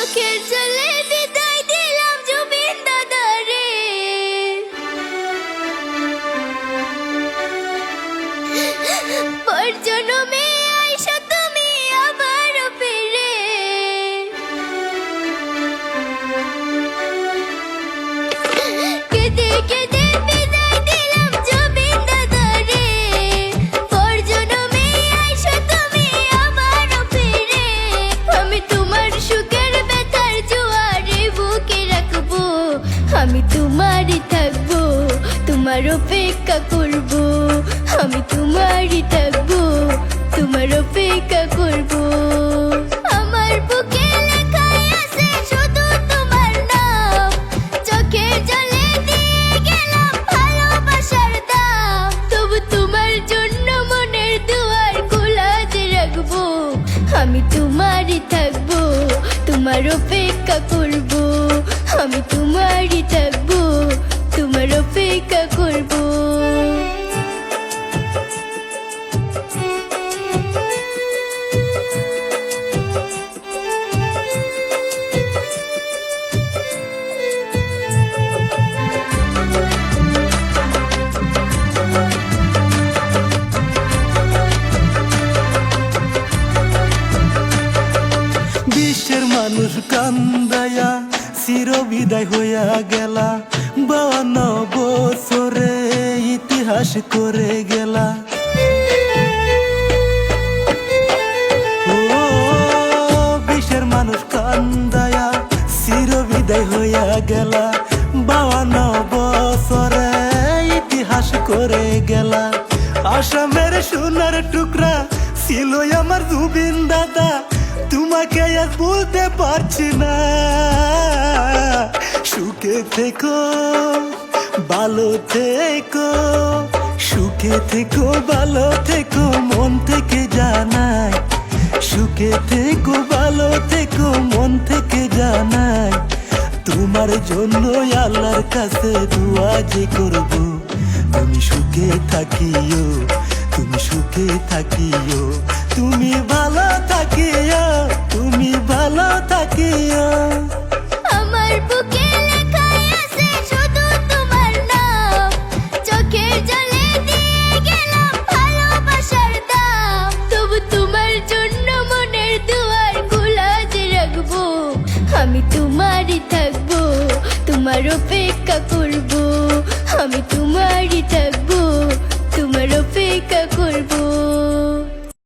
চোখের জলে বিদায় দিলাম জুবিন দাদারে। পর জন্মে আইসা তুমি আবার ফিরে। কেঁদে কেঁদে বিদায় দিলাম জুবিন দাদারে। পর জন্মে আইসা তুমি আবার ফিরে। আমি তোমার সুখের ব্যথার জোয়ারে বুকে রাখবো। আমি তোমারই থাকবো, তোমার অপেক্ষা করবো। আমি তোমারই থাকবো, তোমার অপেক্ষা করবো। আমার বুকে লেখাই আছে শুধু তোমার নাম। চোখের জলে দিয়ে গেলাম ভালোবাসার দাম। তবু তোমার জন্য মনের দুয়ার খোলা যে রাখবো। আমি তোমারই থাকবো, তোমার অপেক্ষা করবো। আমি তোমারই থাকবো, তোমার অপেক্ষা করবো। বিশ্বের মানুষ কান্দায়া চির বিদায় হইয়া গেলা। 52 বছরে ইতিহাস করে গেলা। ও বিশ্বের মানুষ কান্দায়া চির বিদায় হইয়া গেলা। 52 বছরে ইতিহাস করে গেলা। আসামের সোনার টুকরা ছিল আমার জুবিন দাদা। তোমাকে আজ বলতে পারছি না। সুখে থেকো, ভালো থেকো, সুখে থেকো, ভালো থেকো, মন থেকে জানাই। সুখে থেকো, ভালো থেকো, মন থেকে জানাই। তোমার জন্য আল্লাহর কাছে দোয়া যে করব। তুমি সুখে থাকিও, তুমি সুখে থাকিও, তুমি ভালো থাকিও, তুমি ভালো থাকিও। আমার বুকে লেখাই আছে শুধু তোমার নাম। চোখের জলে দিয়ে গেলাম ভালোবাসার দাম। তবু তোমার জন্য মনের দুয়ার খোলা যে রাখবো। আমি তোমারই থাকবো, তোমার